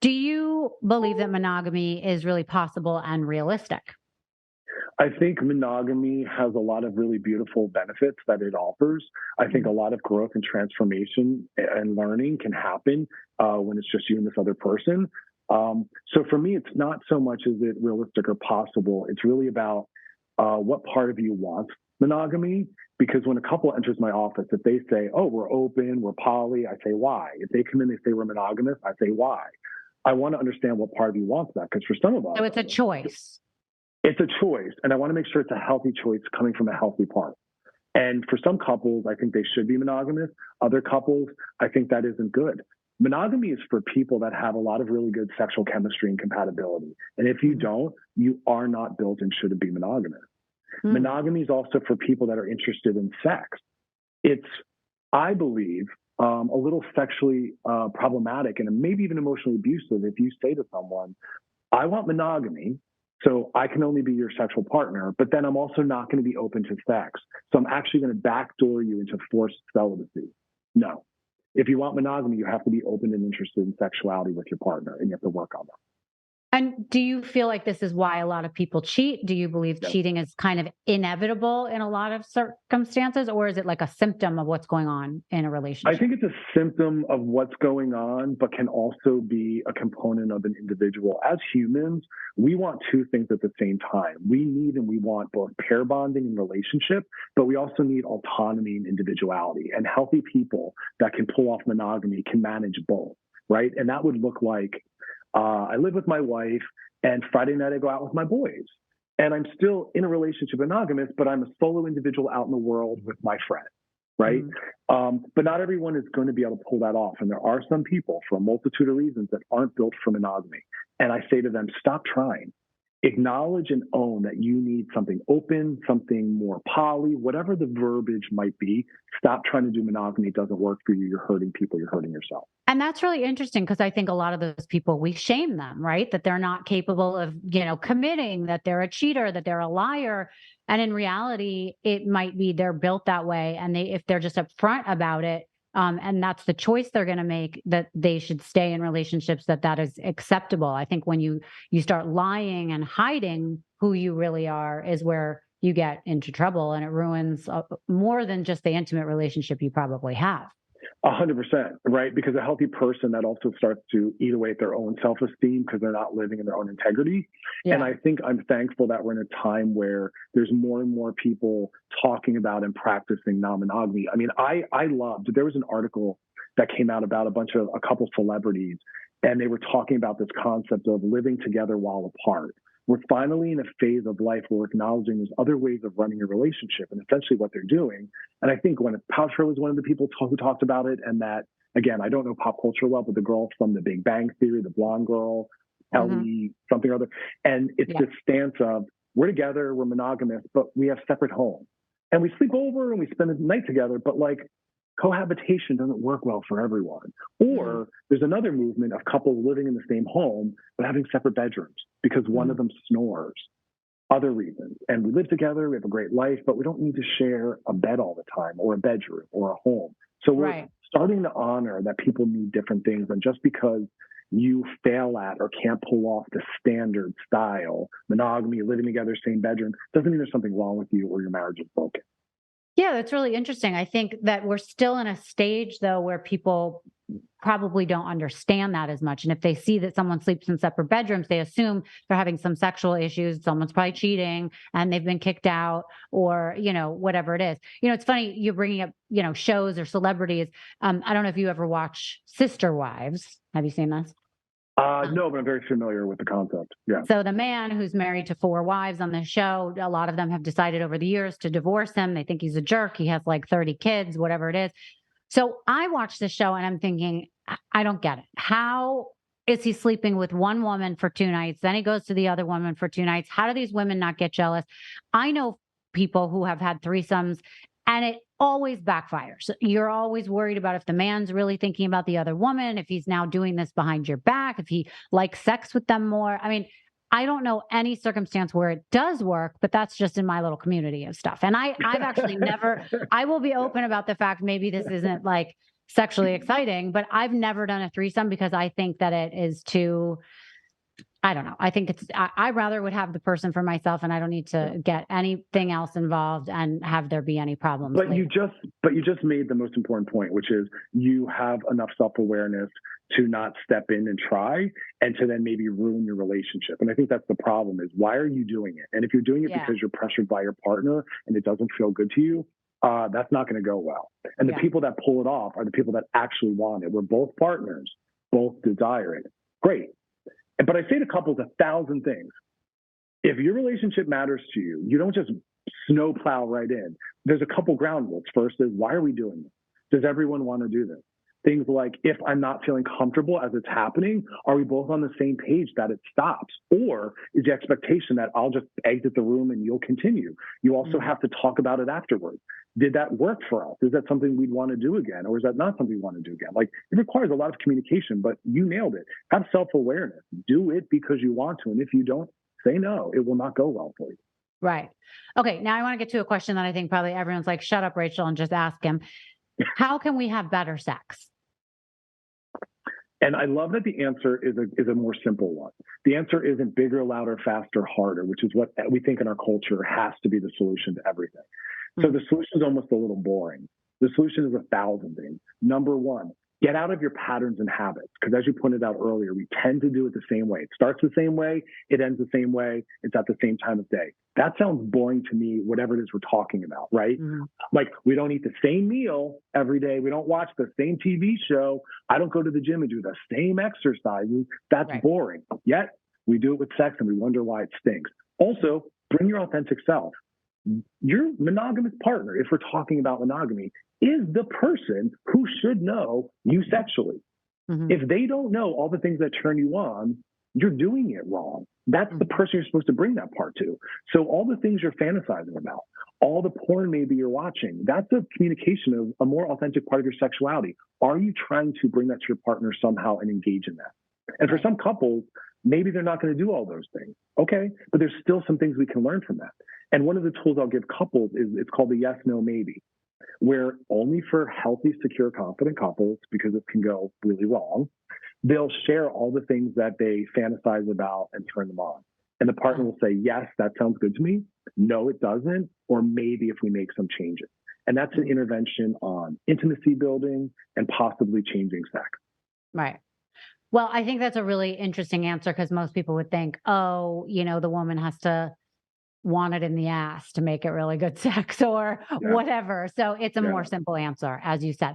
Do you believe that monogamy is really possible and realistic? I think monogamy has a lot of really beautiful benefits that it offers. I think a lot of growth and transformation and learning can happen when it's just you and this other person. So for me, it's not so much is it realistic or possible. It's really about what part of you wants monogamy. Because when a couple enters my office, if they say, "Oh, we're open, we're poly," I say, "Why?" If they come in, they say we're monogamous, I say, "Why?" I want to understand what part of you wants that, because for some of us, So it's a choice. it's a choice, and I want to make sure it's a healthy choice coming from a healthy part. And for some couples, I think they should be monogamous. Other couples, I think that isn't good. Monogamy is for people that have a lot of really good sexual chemistry and compatibility. And if you don't, you are not built and shouldn't be monogamous. Monogamy is also for people that are interested in sex. It's, I believe, a little sexually problematic and maybe even emotionally abusive if you say to someone, "I want monogamy, so I can only be your sexual partner, but then I'm also not going to be open to sex. So I'm actually going to backdoor you into forced celibacy." No. If you want monogamy, you have to be open and interested in sexuality with your partner, and you have to work on that. And do you feel like this is why a lot of people cheat? Do you believe Yeah. cheating is kind of inevitable in a lot of circumstances, or is it like a symptom of what's going on in a I relationship? think it's a symptom of what's going on, but can also be a component of an individual. As humans, we want two things at the same time. We need and we want both pair bonding and relationship, but we also need autonomy and individuality. And healthy people that can pull off monogamy can manage both, right? And that would look like I live with my wife, and Friday night I go out with my boys. And I'm still in a relationship monogamous, but I'm a solo individual out in the world with my friend, right? But not everyone is going to be able to pull that off. And there are some people, for a multitude of reasons, that aren't built for monogamy. And I say to them, stop trying. Acknowledge and own that you need something open, something more poly, whatever the verbiage might be. Stop trying to do monogamy. It doesn't work for you. You're hurting people. You're hurting yourself. And that's really interesting because I think a lot of those people, we shame them, right? That they're not capable of, committing, that they're a cheater, that they're a liar. And in reality, it might be they're built that way. And if they're just upfront about it, and that's the choice they're going to make, that they should stay in relationships, that is acceptable. I think when you start lying and hiding who you really are is where you get into trouble, and it ruins more than just the intimate relationship you probably have. 100%, right? Because a healthy person that also starts to eat away at their own self-esteem because they're not living in their own integrity. And Yeah. I think I'm thankful that we're in a time where there's more and more people talking about and practicing non-monogamy. I mean, I loved, there was an article that came out about a couple celebrities, and they were talking about this concept of living together while apart. We're finally in a phase of life where we're acknowledging there's other ways of running a relationship, and essentially what they're doing. And I think Gwyneth Paltrow was one of the people who talked about it. And that, again, I don't know pop culture well, but the girl from The Big Bang Theory, the blonde girl, Ellie, something or other. And it's Yeah. this stance of we're together, we're monogamous, but we have separate homes. And we sleep over and we spend the night together, but like cohabitation doesn't work well for everyone. Or there's another movement of couples living in the same home, but having separate bedrooms because one of them snores. Other reasons. And we live together, we have a great life, but we don't need to share a bed all the time or a bedroom or a home. So we're Right. starting to honor that people need different things. And just because you fail at or can't pull off the standard style, monogamy, living together, same bedroom, doesn't mean there's something wrong with you or your marriage is broken. Yeah, that's really interesting. I think that we're still in a stage, though, where people probably don't understand that as much. And if they see that someone sleeps in separate bedrooms, they assume they're having some sexual issues. Someone's probably cheating and they've been kicked out, or, whatever it is. It's funny you're bringing up, shows or celebrities. I don't know if you ever watch Sister Wives. Have you seen this? No, but I'm very familiar with the concept. Yeah. So the man who's married to four wives on the show, a lot of them have decided over the years to divorce him. They think he's a jerk. He has like 30 kids, whatever it is. So I watched the show and I'm thinking, I don't get it. How is he sleeping with one woman for 2 nights? Then he goes to the other woman for 2 nights. How do these women not get jealous? I know people who have had threesomes and it always backfires. You're always worried about if the man's really thinking about the other woman, if he's now doing this behind your back, if he likes sex with them more. I mean, I don't know any circumstance where it does work, but that's just in my little community of stuff. And I've actually never, I will be open about the fact maybe this isn't like sexually exciting, but I've never done a threesome because I think that it is too, I don't know. I think I rather would have the person for myself and I don't need Yeah. to get anything else involved and have there be any problems But later. you just made the most important point, which is you have enough self-awareness to not step in and try and to then maybe ruin your relationship. And I think that's the problem is why are you doing it? And if you're doing it Yeah. because you're pressured by your partner and it doesn't feel good to you, that's not going to go well. And the Yeah. people that pull it off are the people that actually want it. We're both partners, both desire it. Great. But I say to couples 1,000 things. If your relationship matters to you, you don't just snowplow right in. There's a couple ground rules. First is, why are we doing this? Does everyone want to do this? Things like, if I'm not feeling comfortable as it's happening, are we both on the same page that it stops? Or is the expectation that I'll just exit the room and you'll continue? You also have to talk about it afterwards. Did that work for us? Is that something we'd want to do again? Or is that not something we want to do again? Like, it requires a lot of communication, but you nailed it. Have self-awareness. Do it because you want to. And if you don't, say no. It will not go well for you. Right. Okay. Now I want to get to a question that I think probably everyone's like, shut up, Rachel, and just ask him. How can we have better sex? And I love that the answer is a more simple one. The answer isn't bigger, louder, faster, harder, which is what we think in our culture has to be the solution to everything. So the solution is almost a little boring. The solution is 1,000 things. Number one, get out of your patterns and habits. Because as you pointed out earlier, we tend to do it the same way. It starts the same way, it ends the same way, it's at the same time of day. That sounds boring to me, whatever it is we're talking about, right? Like, we don't eat the same meal every day. We don't watch the same TV show. I don't go to the gym and do the same exercises. That's boring. Yet we do it with sex and we wonder why it stinks. Also, bring your authentic self. Your monogamous partner, if we're talking about monogamy, is the person who should know you sexually. If they don't know all the things that turn you on, you're doing it wrong. That's the person you're supposed to bring that part to. So all the things you're fantasizing about, all the porn maybe you're watching, that's a communication of a more authentic part of your sexuality. Are you trying to bring that to your partner somehow and engage in that? And for some couples, maybe they're not going to do all those things. Okay, but there's still some things we can learn from that. And one of the tools I'll give couples is it's called the yes, no, maybe, where only for healthy, secure, confident couples, because it can go really wrong, they'll share all the things that they fantasize about and turn them on. And the partner will say, yes, that sounds good to me. No, it doesn't. Or maybe if we make some changes. And that's an intervention on intimacy building and possibly changing sex. Right. Well, I think that's a really interesting answer because most people would think, oh, the woman has to want it in the ass to make it really good sex or whatever. So it's a more simple answer, as you said.